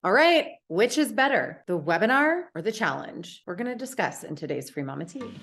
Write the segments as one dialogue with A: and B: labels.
A: All right, which is better, the webinar or the challenge? We're going to discuss in today's Free Mama TV.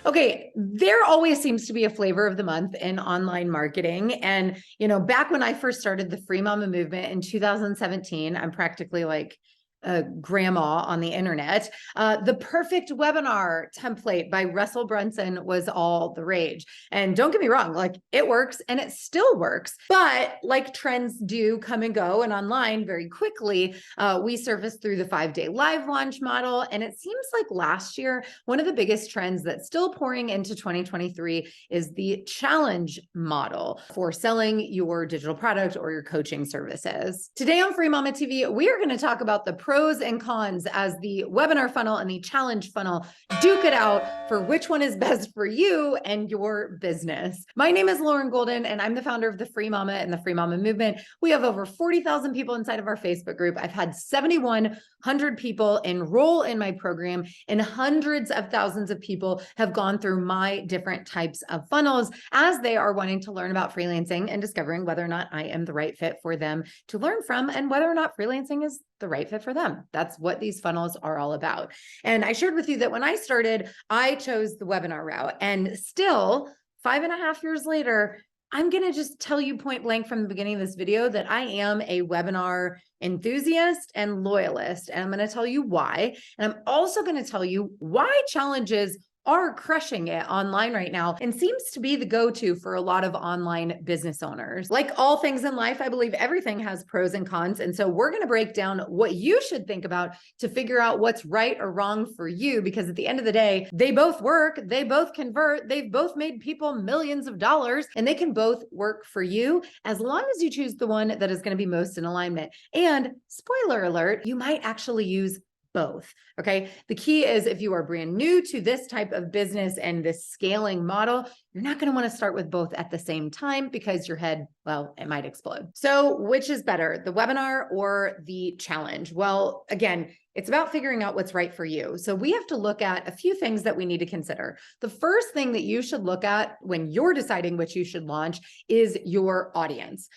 A: Okay, there always seems to be a flavor of the month in online marketing. And, back when I first started the Free Mama movement in 2017, I'm practically like a grandma on the internet. The perfect webinar template by Russell Brunson was all the rage. And don't get me wrong, like it works and it still works. But like trends do come and go, and online very quickly, we surfaced through the 5-day live launch model. And it seems like last year, one of the biggest trends that's still pouring into 2023 is the challenge model for selling your digital product or your coaching services. Today on Free Mama TV, we are going to talk about the pros and cons as the webinar funnel and the challenge funnel duke it out for which one is best for you and your business. My name is Lauren Golden, and I'm the founder of the Free Mama and the Free Mama movement. We have over 40,000 people inside of our Facebook group. I've had 7,100 people enroll in my program, and hundreds of thousands of people have gone through my different types of funnels as they are wanting to learn about freelancing and discovering whether or not I am the right fit for them to learn from, and whether or not freelancing is the right fit for them. That's what these funnels are all about. And I shared with you that when I started, I chose the webinar route, and still 5.5 years later, I'm going to just tell you point blank from the beginning of this video that I am a webinar enthusiast and loyalist. And I'm going to tell you why. And I'm also going to tell you why challenges are crushing it online right now and seems to be the go-to for a lot of online business owners. Like all things in life, I believe everything has pros and cons. And so we're going to break down what you should think about to figure out what's right or wrong for you, because at the end of the day, they both work, they both convert, they've both made people millions of dollars, and they can both work for you as long as you choose the one that is going to be most in alignment. And spoiler alert, you might actually use both. Okay. The key is, if you are brand new to this type of business and this scaling model, you're not going to want to start with both at the same time, because your head, well, it might explode. So which is better, the webinar or the challenge? Well, again, it's about figuring out what's right for you. So we have to look at a few things that we need to consider. The first thing that you should look at when you're deciding which you should launch is your audience.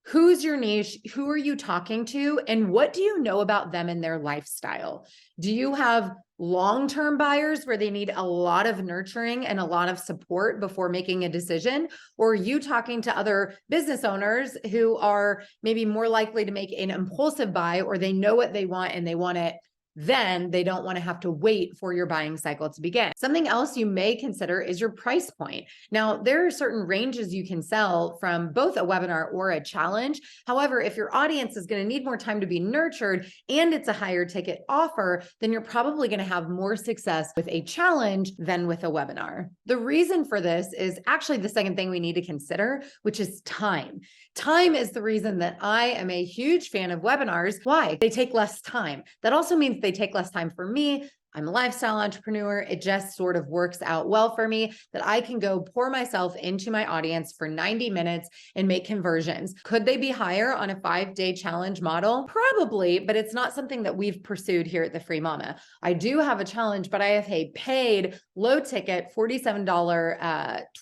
A: Who's your niche? Who are you talking to? And what do you know about them and their lifestyle? Do you have long-term buyers where they need a lot of nurturing and a lot of support before making a decision? Or are you talking to other business owners who are maybe more likely to make an impulsive buy, or they know what they want and they want it then, they don't want to have to wait for your buying cycle to begin? Something else you may consider is your price point. Now, there are certain ranges you can sell from both a webinar or a challenge. However, if your audience is going to need more time to be nurtured and it's a higher ticket offer, then you're probably going to have more success with a challenge than with a webinar. The reason for this is actually the second thing we need to consider, which is time. Time is the reason that I am a huge fan of webinars. Why? They take less time. That also means they take less time for me. I'm a lifestyle entrepreneur. It just sort of works out well for me that I can go pour myself into my audience for 90 minutes and make conversions. Could they be higher on a 5-day challenge model? Probably, but it's not something that we've pursued here at the Free Mama. I do have a challenge, but I have a paid low ticket $47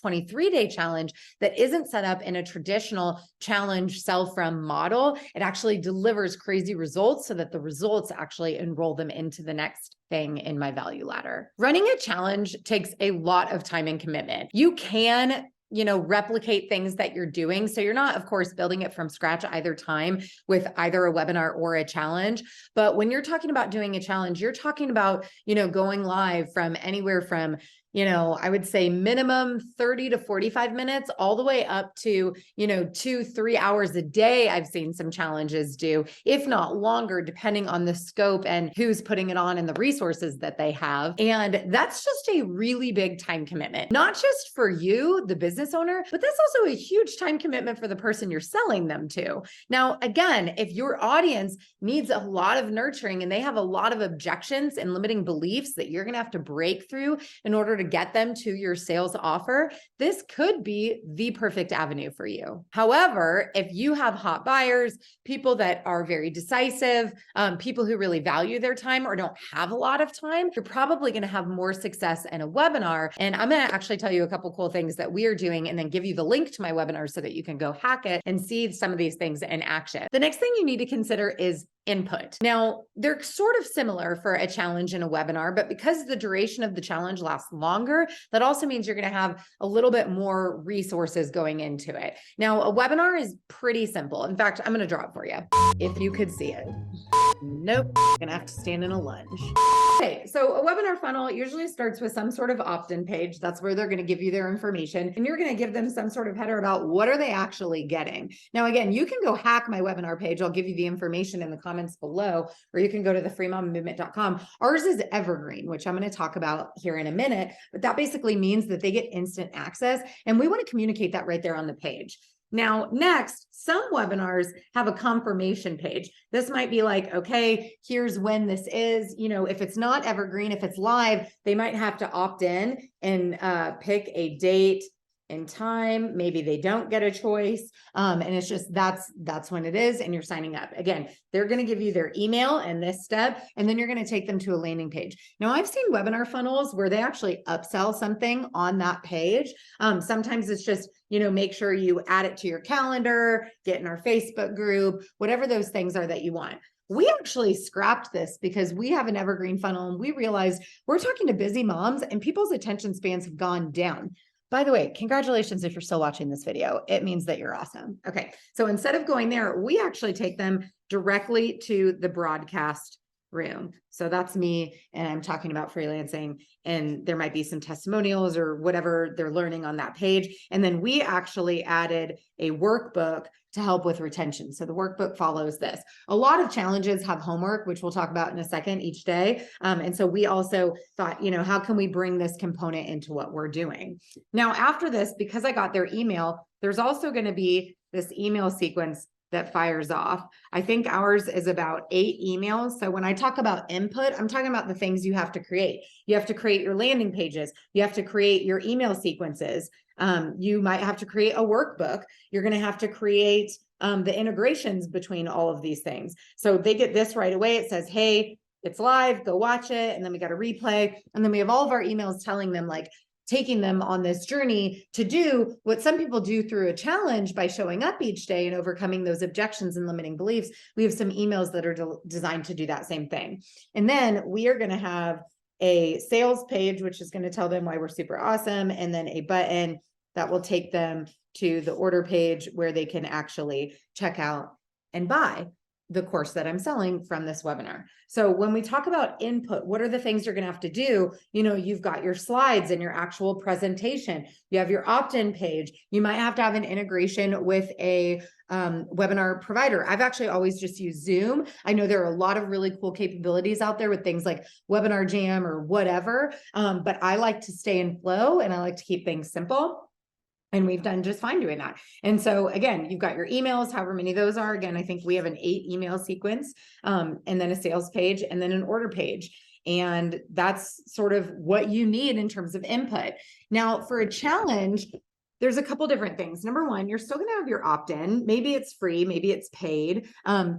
A: 23-day challenge that isn't set up in a traditional challenge sell from model. It actually delivers crazy results so that the results actually enroll them into the next thing in my value ladder. Running a challenge takes a lot of time and commitment. You can replicate things that you're doing. So you're not, of course, building it from scratch either time with either a webinar or a challenge. But when you're talking about doing a challenge, you're talking about, going live from anywhere from, I would say minimum 30 to 45 minutes, all the way up to, 2-3 hours a day. I've seen some challenges do, if not longer, depending on the scope and who's putting it on and the resources that they have. And that's just a really big time commitment, not just for you, the business owner, but that's also a huge time commitment for the person you're selling them to. Now, again, if your audience needs a lot of nurturing and they have a lot of objections and limiting beliefs that you're going to have to break through in order to to get them to your sales offer, this could be the perfect avenue for you. However, if you have hot buyers, people that are very decisive, people who really value their time or don't have a lot of time, you're probably going to have more success in a webinar. And I'm going to actually tell you a couple cool things that we are doing and then give you the link to my webinar so that you can go hack it and see some of these things in action. The next thing you need to consider is input. Now, they're sort of similar for a challenge and a webinar, but because the duration of the challenge lasts longer, that also means you're going to have a little bit more resources going into it. Now, a webinar is pretty simple. In fact, I'm going to draw it for you if you could see it. Nope, I'm gonna have to stand in a lunge. Okay, so a webinar funnel usually starts with some sort of opt-in page. That's where they're gonna give you their information, and you're gonna give them some sort of header about what are they actually getting. Now, again, you can go hack my webinar page. I'll give you the information in the comments below, or you can go to the freemamamovement.com. Ours is evergreen, which I'm gonna talk about here in a minute, but that basically means that they get instant access, and we wanna communicate that right there on the page. Now, next, some webinars have a confirmation page. This might be like, okay, here's when this is. You know, if it's not evergreen, if it's live, they might have to opt in and pick a date and time. Maybe they don't get a choice. And it's just, that's when it is. And you're signing up. Again, they're going to give you their email in this step, and then you're going to take them to a landing page. Now, I've seen webinar funnels where they actually upsell something on that page. Sometimes it's just, you know, make sure you add it to your calendar, get in our Facebook group, whatever those things are that you want. We actually scrapped this because we have an evergreen funnel, and we realized we're talking to busy moms and people's attention spans have gone down. By the way, congratulations if you're still watching this video. It means that you're awesome. Okay, so instead of going there, we actually take them directly to the broadcast room. So that's me, and I'm talking about freelancing, and there might be some testimonials or whatever they're learning on that page. And then we actually added a workbook to help with retention. So the workbook follows this. A lot of challenges have homework, which we'll talk about in a second each day. And so we also thought, you know, how can we bring this component into what we're doing? Now, after this, because I got their email, there's also going to be this email sequence that fires off. I think ours is about 8 emails. So when I talk about input, I'm talking about the things you have to create. You have to create your landing pages. You have to create your email sequences. You might have to create a workbook. You're going to have to create the integrations between all of these things. So they get this right away. It says, hey, it's live, go watch it. And then we got a replay. And then we have all of our emails telling them, like, taking them on this journey to do what some people do through a challenge by showing up each day and overcoming those objections and limiting beliefs. We have some emails that are designed to do that same thing. And then we are going to have a sales page, which is going to tell them why we're super awesome. And then a button that will take them to the order page where they can actually check out and buy the course that I'm selling from this webinar. So when we talk about input, what are the things you're going to have to do? You know, you've got your slides and your actual presentation. You have your opt-in page. You might have to have an integration with a webinar provider. I've actually always just used Zoom. I know there are a lot of really cool capabilities out there with things like Webinar Jam or whatever, but I like to stay in flow and I like to keep things simple. And we've done just fine doing that. And so again, you've got your emails, however many those are. Again, I think we have an 8 email sequence, and then a sales page, and then an order page. And that's sort of what you need in terms of input. Now, for a challenge, there's a couple different things. Number one, you're still going to have your opt-in. Maybe it's free, maybe it's paid.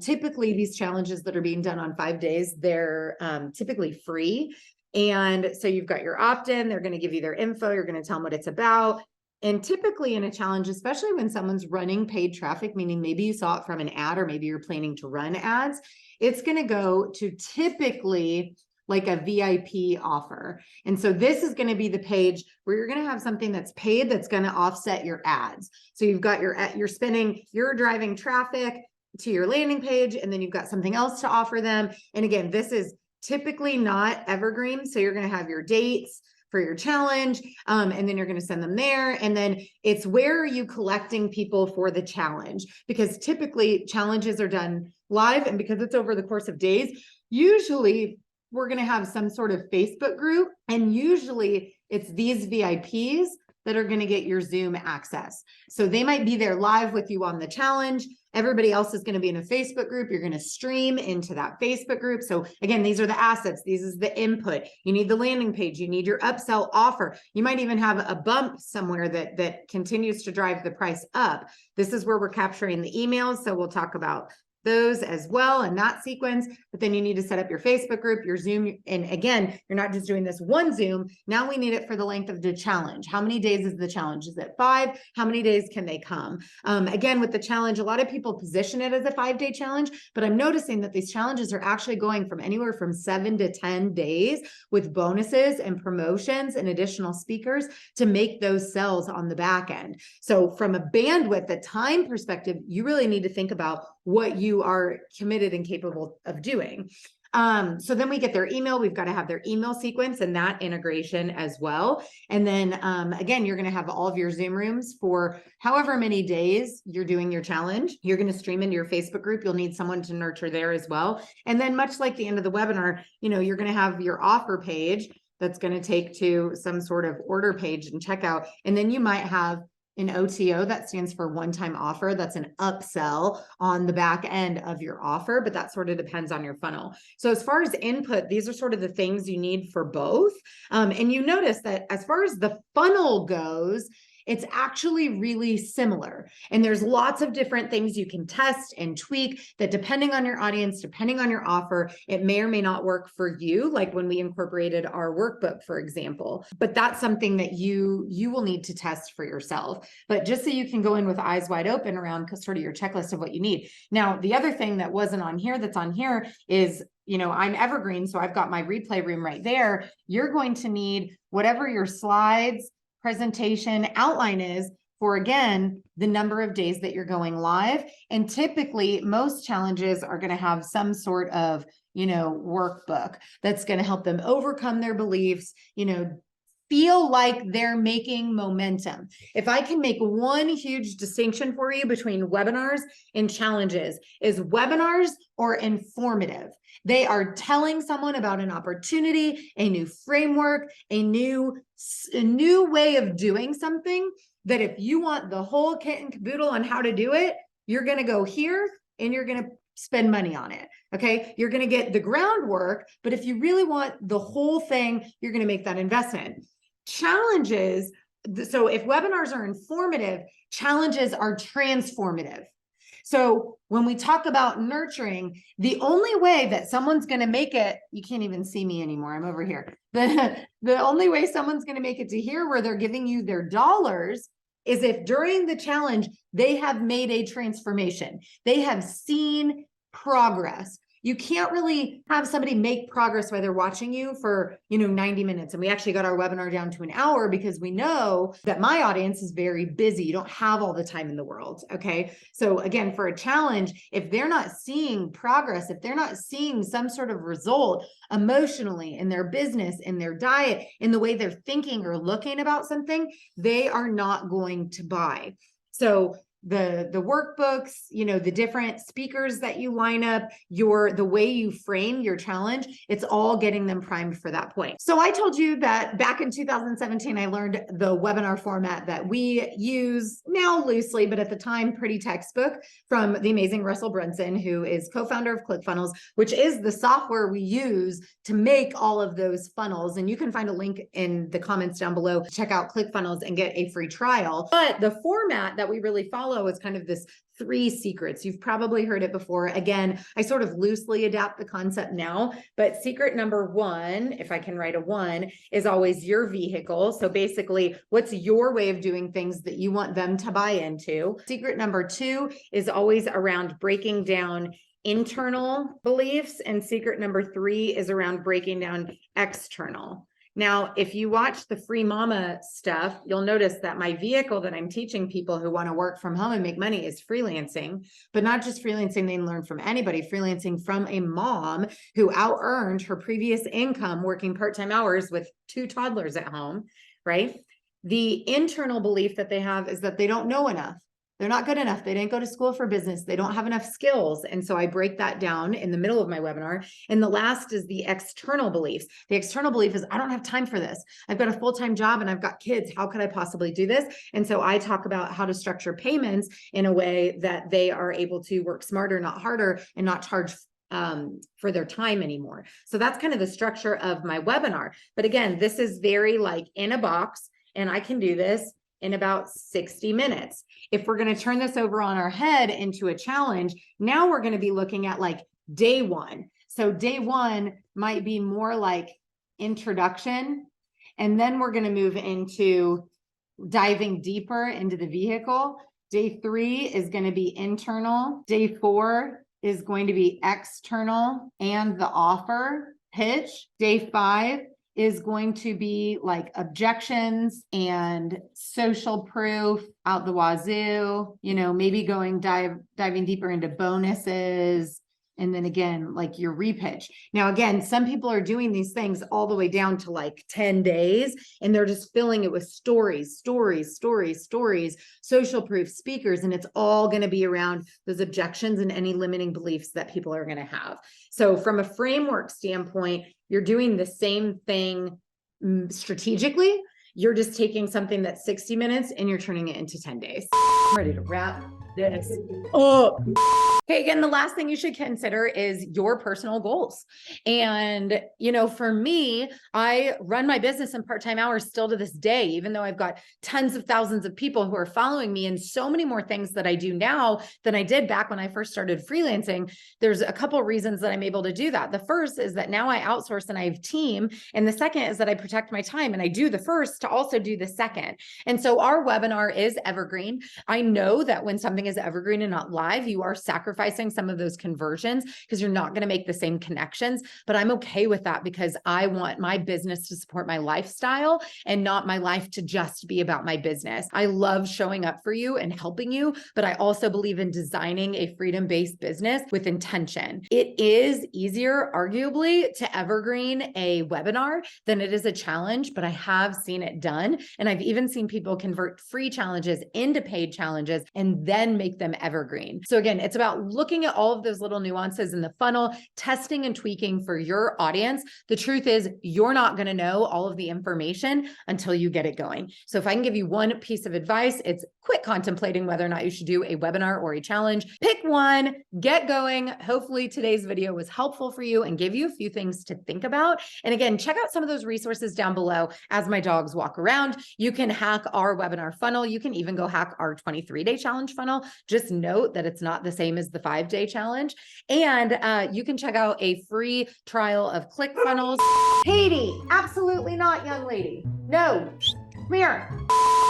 A: Typically, these challenges that are being done on 5 days, they're typically free. And so you've got your opt-in. They're going to give you their info. You're going to tell them what it's about. And typically in a challenge, especially when someone's running paid traffic, meaning maybe you saw it from an ad or maybe you're planning to run ads, it's going to go to typically like a VIP offer. And so this is going to be the page where you're going to have something that's paid that's going to offset your ads. So you've got you're driving traffic to your landing page, and then you've got something else to offer them. And again, this is typically not evergreen. So you're going to have your dates for your challenge, and then you're going to send them there. And then it's where are you collecting people for the challenge? Because typically challenges are done live, and because it's over the course of days, usually we're going to have some sort of Facebook group, and usually it's these VIPs that are going to get your Zoom access. So they might be there live with you on the challenge. Everybody else is going to be in a Facebook group. You're going to stream into that Facebook group. So again, these are the assets. This is the input. You need the landing page. You need your upsell offer. You might even have a bump somewhere that continues to drive the price up. This is where we're capturing the emails. So we'll talk about those as well in that sequence. But then you need to set up your Facebook group, your Zoom. And again, you're not just doing this one Zoom. Now we need it for the length of the challenge. How many days is the challenge? Is it 5? How many days can they come? Again, with the challenge, a lot of people position it as a 5-day challenge, but I'm noticing that these challenges are actually going from anywhere from 7 to 10 days with bonuses and promotions and additional speakers to make those sales on the back end. So from a bandwidth, a time perspective, you really need to think about what you are committed and capable of doing. So then we get their email. We've got to have their email sequence and that integration as well. And then again, you're going to have all of your Zoom rooms for however many days you're doing your challenge. You're going to stream into your Facebook group. You'll need someone to nurture there as well. And then much like the end of the webinar, you're going to have your offer page that's going to take to some sort of order page and checkout. And then you might have an OTO, that stands for one-time offer. That's an upsell on the back end of your offer, but that sort of depends on your funnel. So as far as input, these are sort of the things you need for both. And you notice that as far as the funnel goes, it's actually really similar. And there's lots of different things you can test and tweak that depending on your audience, depending on your offer, it may or may not work for you. Like when we incorporated our workbook, for example, but that's something that you will need to test for yourself. But just so you can go in with eyes wide open around sort of your checklist of what you need. Now, the other thing that wasn't on here that's on here is, I'm evergreen. So I've got my replay room right there. You're going to need whatever your slides, presentation outline is for, again, the number of days that you're going live. And typically most challenges are going to have some sort of, workbook that's going to help them overcome their beliefs, feel like they're making momentum. If I can make one huge distinction for you between webinars and challenges, is webinars are informative. They are telling someone about an opportunity, a new framework, a new way of doing something that if you want the whole kit and caboodle on how to do it, you're going to go here and you're going to spend money on it. Okay. You're going to get the groundwork, but if you really want the whole thing, you're going to make that investment. Challenges. So if webinars are informative, challenges are transformative. So when we talk about nurturing, the only way that someone's going to make it, you can't even see me anymore. I'm over here. The only way someone's going to make it to here where they're giving you their dollars is if during the challenge, they have made a transformation. They have seen progress. You can't really have somebody make progress while they're watching you for, 90 minutes. And we actually got our webinar down to an hour because we know that my audience is very busy. You don't have all the time in the world. Okay. So again, for a challenge, if they're not seeing progress, if they're not seeing some sort of result emotionally in their business, in their diet, in the way they're thinking or looking about something, they are not going to buy. So the workbooks, the different speakers that you line up, the way you frame your challenge, it's all getting them primed for that point. So I told you that back in 2017, I learned the webinar format that we use now loosely, but at the time, pretty textbook, from the amazing Russell Brunson, who is co-founder of ClickFunnels, which is the software we use to make all of those funnels. And you can find a link in the comments down below to check out ClickFunnels and get a free trial. But the format that we really follow is kind of this 3 secrets. You've probably heard it before. Again, I sort of loosely adapt the concept now, but secret number 1, if I can write a 1, is always your vehicle. So basically, what's your way of doing things that you want them to buy into? Secret number 2 is always around breaking down internal beliefs. And secret number 3 is around breaking down external. Now, if you watch the Free Mama stuff, you'll notice that my vehicle that I'm teaching people who want to work from home and make money is freelancing, but not just freelancing they can learn from anybody, freelancing from a mom who out-earned her previous income working part-time hours with 2 toddlers at home, right? The internal belief that they have is that they don't know enough, They're not good enough. They didn't go to school for business. They don't have enough skills. And so I break that down in the middle of my webinar. And the last is the external beliefs. The external belief is, I don't have time for this. I've got a full-time job and I've got kids. How could I possibly do this? And so I talk about how to structure payments in a way that they are able to work smarter, not harder, and not charge for their time anymore. So that's kind of the structure of my webinar. But again, this is very like in a box, and I can do this in about 60 minutes. If we're going to turn this over on our head into a challenge, now we're going to be looking at like day one. So day one might be more like introduction, and then we're going to move into diving deeper into the vehicle. Day 3 is going to be internal. Day 4 is going to be external and the offer pitch. Day 5 is going to be like objections and social proof out the wazoo, you know, maybe diving deeper into bonuses. And then again, like your repitch. Now, again, some people are doing these things all the way down to like 10 days, and they're just filling it with stories, social proof, speakers, and it's all going to be around those objections and any limiting beliefs that people are going to have. So from a framework standpoint, you're doing the same thing strategically. You're just taking something that's 60 minutes and you're turning it into 10 days. I'm ready to wrap this up. Okay, again, the last thing you should consider is your personal goals. And, you know, for me, I run my business in part-time hours still to this day, even though I've got tons of thousands of people who are following me and so many more things that I do now than I did back when I first started freelancing. There's a couple of reasons that I'm able to do that. The first is that now I outsource and I have team. And the second is that I protect my time, and I do the first to also do the second. And so our webinar is evergreen. I know that when something is evergreen and not live, you are sacrificing some of those conversions because you're not going to make the same connections, but I'm okay with that because I want my business to support my lifestyle and not my life to just be about my business. I love showing up for you and helping you, but I also believe in designing a freedom-based business with intention. It is easier, arguably, to evergreen a webinar than it is a challenge, but I have seen it done. And I've even seen people convert free challenges into paid challenges and then make them evergreen. So again, it's about looking at all of those little nuances in the funnel, testing and tweaking for your audience. The truth is, you're not going to know all of the information until you get it going. So if I can give you one piece of advice, it's quit contemplating whether or not you should do a webinar or a challenge. Pick one, get going. Hopefully today's video was helpful for you and gave you a few things to think about. And again, check out some of those resources down below as my dogs walk around. You can hack our webinar funnel. You can even go hack our 23-day challenge funnel. Just note that it's not the same as the 5-day challenge. And you can check out a free trial of ClickFunnels. Katie, absolutely not, young lady. No, come here.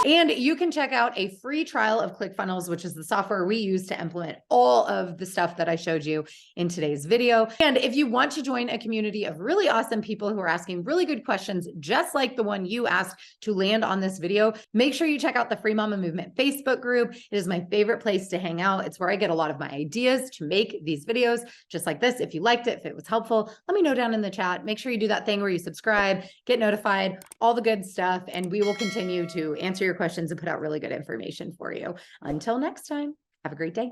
A: And you can check out a free trial of ClickFunnels, which is the software we use to implement all of the stuff that I showed you in today's video. And if you want to join a community of really awesome people who are asking really good questions, just like the one you asked to land on this video, make sure you check out the Free Mama Movement Facebook group. It is my favorite place to hang out. It's where I get a lot of my ideas to make these videos just like this. If you liked it, if it was helpful, let me know down in the chat. Make sure you do that thing where you subscribe, get notified, all the good stuff, and we will continue to answer your questions and put out really good information for you. Until next time, have a great day.